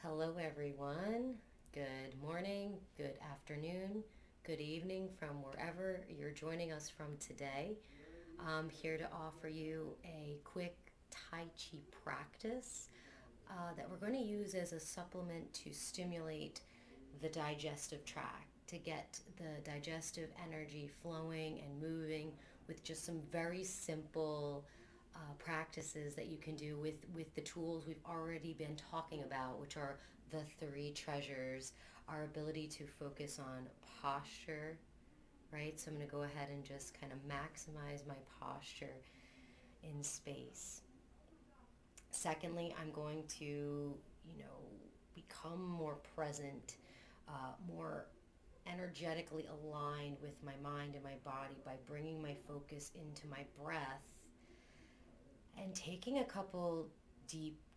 Hello, everyone. Good morning, good afternoon, good evening from wherever you're joining us from today. I'm here to offer you a quick Tai Chi practice that we're going to use as a supplement to stimulate the digestive tract, to get the digestive energy flowing and moving with just some very simple practices that you can do with the tools we've already been talking about, which are the three treasures. Our ability to focus on posture, right? So I'm going to go ahead and just kind of maximize my posture in space. Secondly, I'm going to, become more present, more energetically aligned with my mind and my body by bringing my focus into my breath and taking a couple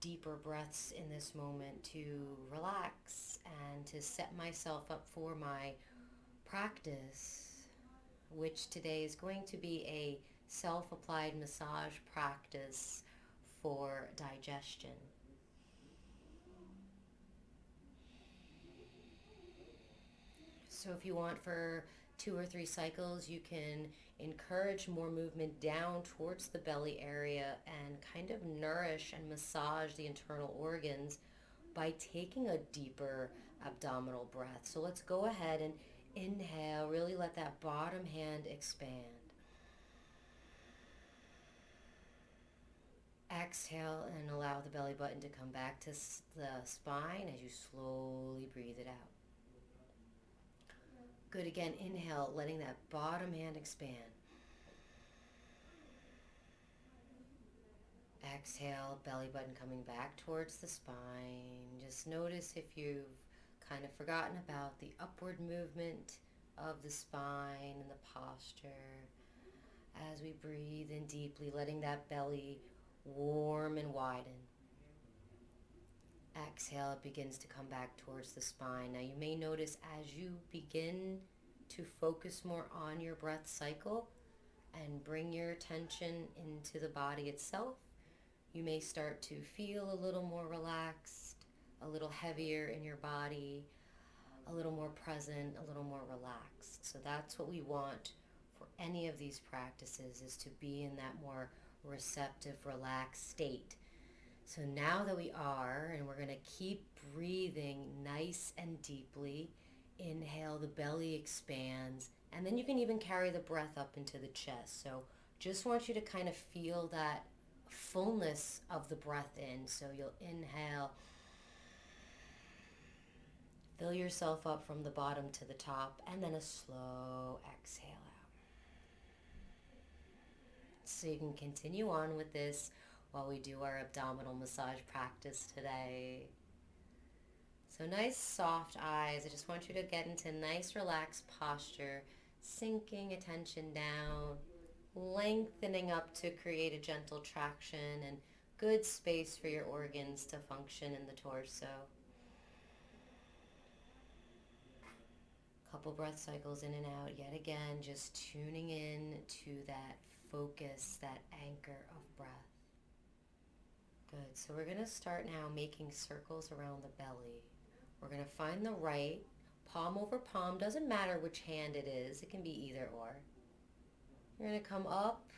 deeper breaths in this moment to relax and to set myself up for my practice, which today is going to be a self-applied massage practice for digestion. So if you want for 2 or 3 cycles, you can encourage more movement down towards the belly area and kind of nourish and massage the internal organs by taking a deeper abdominal breath. So let's go ahead and inhale, really let that bottom hand expand. Exhale and allow the belly button to come back to the spine as you slowly breathe it out. Good. Again, inhale, letting that bottom hand expand. Exhale, belly button coming back towards the spine. Just notice if you've kind of forgotten about the upward movement of the spine and the posture as we breathe in deeply, letting that belly warm and widen. Exhale, it begins to come back towards the spine. Now you may notice as you begin to focus more on your breath cycle and bring your attention into the body itself, you may start to feel a little more relaxed, a little heavier in your body, a little more present, a little more relaxed. So that's what we want for any of these practices, is to be in that more receptive, relaxed state. So now that we are, and we're going to keep breathing nice and deeply, inhale, the belly expands, and then you can even carry the breath up into the chest. So just want you to kind of feel that fullness of the breath in. So you'll inhale, fill yourself up from the bottom to the top, and then a slow exhale out. So you can continue on with this while we do our abdominal massage practice today. So nice soft eyes. I just want you to get into nice relaxed posture, sinking attention down, lengthening up to create a gentle traction and good space for your organs to function in the torso. Couple breath cycles in and out. Yet again, just tuning in to that focus, that anchor of breath. Good. So we're going to start now making circles around the belly. We're going to find the right, palm over palm. Doesn't matter which hand it is. It can be either or. You're going to come up,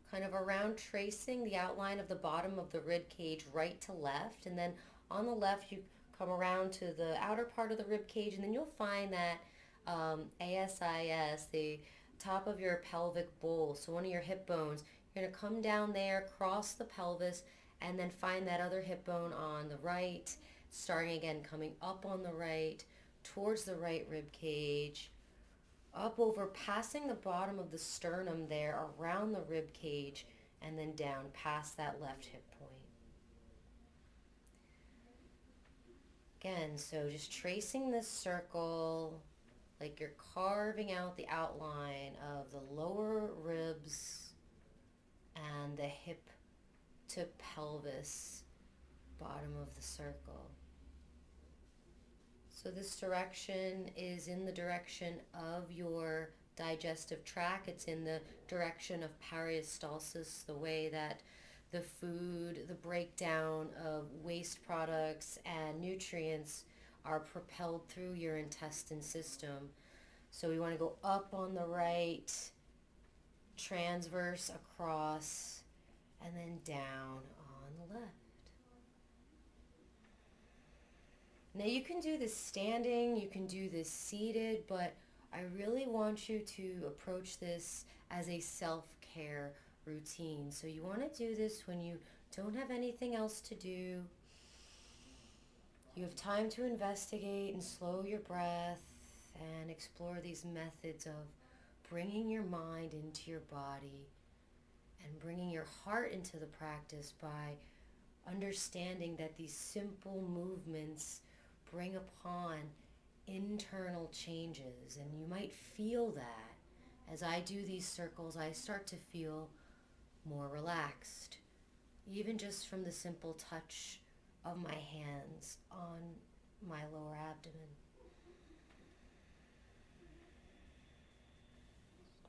kind of around, tracing the outline of the bottom of the rib cage right to left. And then on the left, you come around to the outer part of the rib cage. And then you'll find that ASIS, the top of your pelvic bowl, so one of your hip bones. You're going to come down there, cross the pelvis, and then find that other hip bone on the right, starting again, coming up on the right, towards the right rib cage, up over, passing the bottom of the sternum there, around the rib cage, and then down past that left hip point. Again, so just tracing this circle like you're carving out the outline of the lower ribs and the hip to pelvis, bottom of the circle. So this direction is in the direction of your digestive tract. It's in the direction of peristalsis, the way that the food, the breakdown of waste products and nutrients are propelled through your intestine system. So we want to go up on the right, transverse across, and then down on the left. Now you can do this standing, you can do this seated, but I really want you to approach this as a self-care routine. So you want to do this when you don't have anything else to do. You have time to investigate and slow your breath and explore these methods of bringing your mind into your body and bringing your heart into the practice by understanding that these simple movements bring upon internal changes. And you might feel that as I do these circles, I start to feel more relaxed, even just from the simple touch of my hands on my lower abdomen.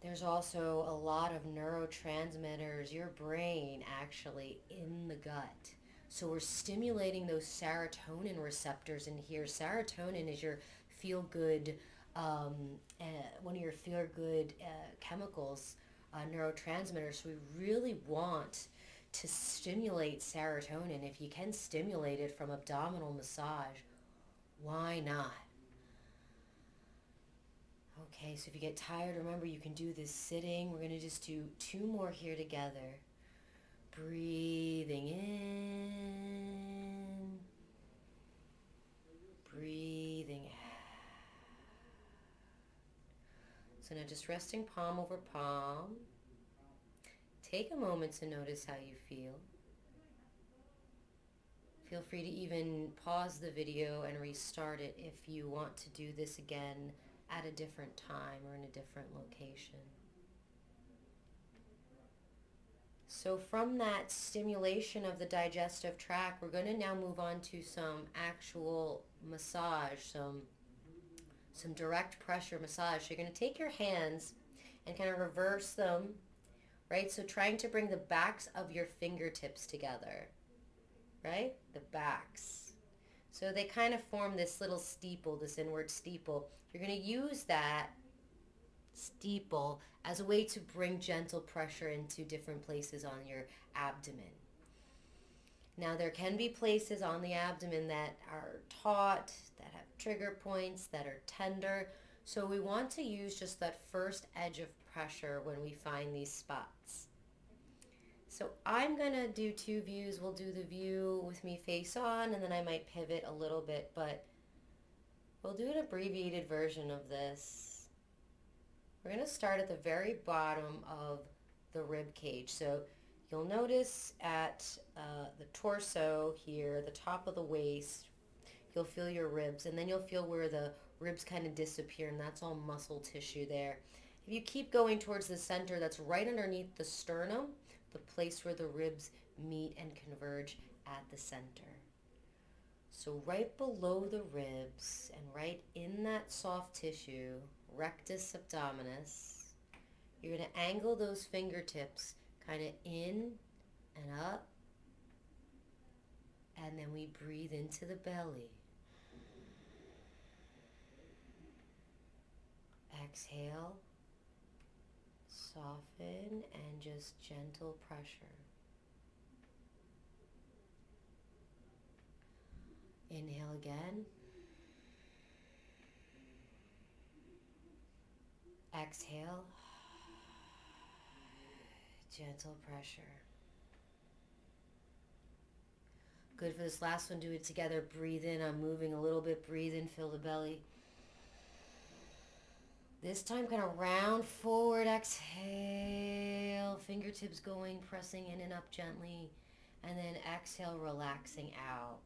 There's also a lot of neurotransmitters, your brain actually, in the gut. So we're stimulating those serotonin receptors in here. Serotonin is your feel-good, one of your feel-good chemicals, neurotransmitters. So we really want to stimulate serotonin. If you can stimulate it from abdominal massage, why not? Okay, so if you get tired, remember you can do this sitting. We're going to just do 2 more here together. Breathing in, breathing out. So now just resting palm over palm. Take a moment to notice how you feel. Feel free to even pause the video and restart it if you want to do this again at a different time or in a different location. So from that stimulation of the digestive tract, we're going to now move on to some actual massage, some direct pressure massage. So you're going to take your hands and kind of reverse them, right? So trying to bring the backs of your fingertips together, right? The backs. So they kind of form this little steeple, this inward steeple. You're going to use that steeple as a way to bring gentle pressure into different places on your abdomen. Now there can be places on the abdomen that are taut, that have trigger points, that are tender. So we want to use just that first edge of pressure when we find these spots. So I'm going to do 2 views. We'll do the view with me face on, and then I might pivot a little bit, but we'll do an abbreviated version of this. We're going to start at the very bottom of the rib cage. So you'll notice at the torso here, the top of the waist, you'll feel your ribs, and then you'll feel where the ribs kind of disappear, and that's all muscle tissue there. If you keep going towards the center, that's right underneath the sternum, the place where the ribs meet and converge at the center. So right below the ribs and right in that soft tissue, rectus abdominis, you're going to angle those fingertips kind of in and up, and then we breathe into the belly. Exhale, soften, and just gentle pressure. Inhale again. Exhale. Gentle pressure. Good for this last one. Do it together. Breathe in. I'm moving a little bit. Breathe in. Fill the belly. This time kind of round forward. Exhale. Fingertips going, pressing in and up gently. And then exhale, relaxing out.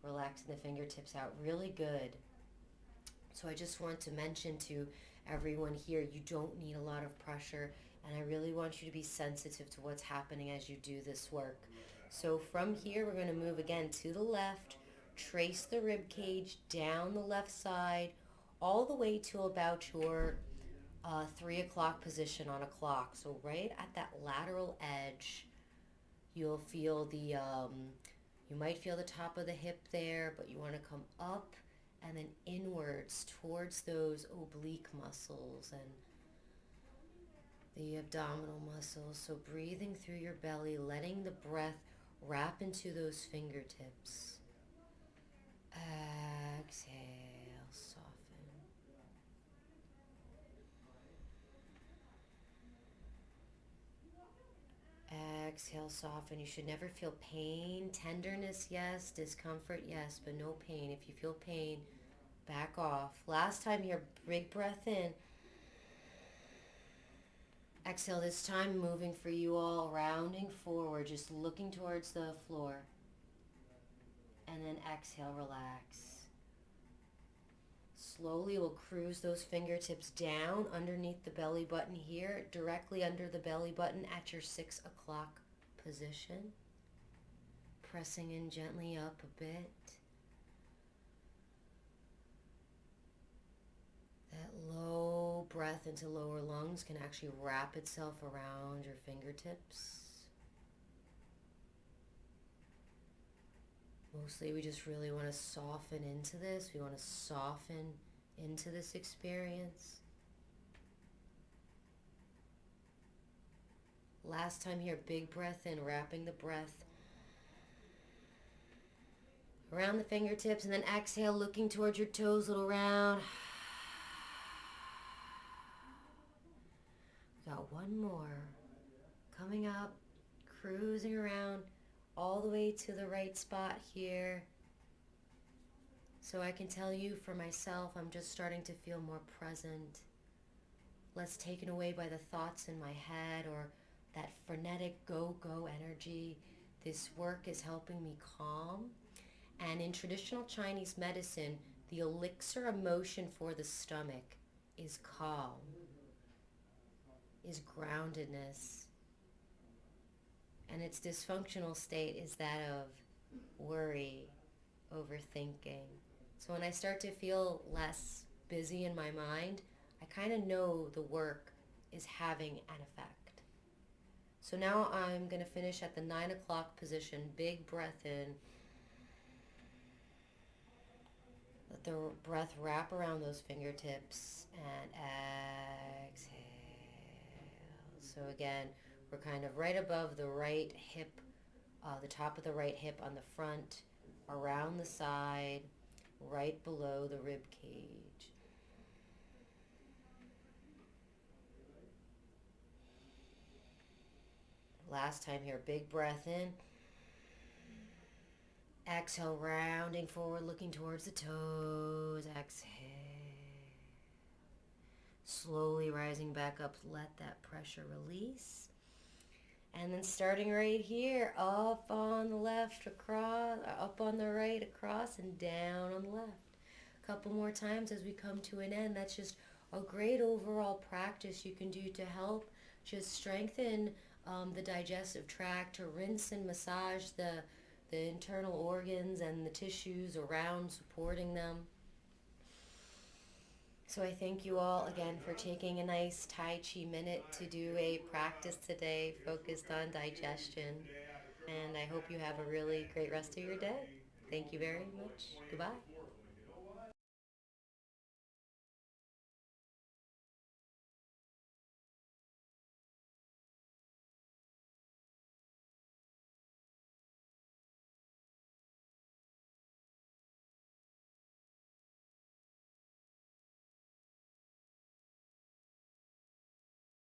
Relaxing the fingertips out. Really good. So I just want to mention to everyone here, you don't need a lot of pressure, and I really want you to be sensitive to what's happening as you do this work. So from here, we're going to move again to the left, trace the rib cage down the left side, all the way to about your 3 o'clock position on a clock. So right at that lateral edge, You'll feel you might feel the top of the hip there, but you want to come up and then inwards towards those oblique muscles and the abdominal muscles. So breathing through your belly, letting the breath wrap into those fingertips. Exhale, soften. Exhale, soften. You should never feel pain. Tenderness, yes. Discomfort, yes, but no pain. If you feel pain, back off. Last time here, big breath in. Exhale, this time moving for you all, rounding forward, just looking towards the floor. And then exhale, relax. Slowly we'll cruise those fingertips down underneath the belly button here, directly under the belly button at your 6 o'clock position. Pressing in gently up a bit. That low breath into lower lungs can actually wrap itself around your fingertips. Mostly we just really want to soften into this. We want to soften into this experience. Last time here, big breath in, wrapping the breath around the fingertips, and then exhale, looking towards your toes, little round. Got one more. Coming up, cruising around all the way to the right spot here. So I can tell you for myself, I'm just starting to feel more present, less taken away by the thoughts in my head or that frenetic go-go energy. This work is helping me calm. And in traditional Chinese medicine, the elixir emotion for the stomach is calm, is groundedness. And its dysfunctional state is that of worry, overthinking. So when I start to feel less busy in my mind, I kind of know the work is having an effect. So now I'm going to finish at the 9 o'clock position. Big breath in. Let the breath wrap around those fingertips and exhale. So again, we're kind of right above the right hip, the top of the right hip on the front, around the side, right below the rib cage. Last time here, big breath in. Exhale, rounding forward, looking towards the toes. Exhale. Slowly rising back up, let that pressure release. And then starting right here, up on the left, across, up on the right, across, and down on the left. A couple more times as we come to an end. That's just a great overall practice you can do to help just strengthen the digestive tract, to rinse and massage the internal organs and the tissues around supporting them. So I thank you all again for taking a nice Tai Chi minute to do a practice today focused on digestion. And I hope you have a really great rest of your day. Thank you very much. Goodbye.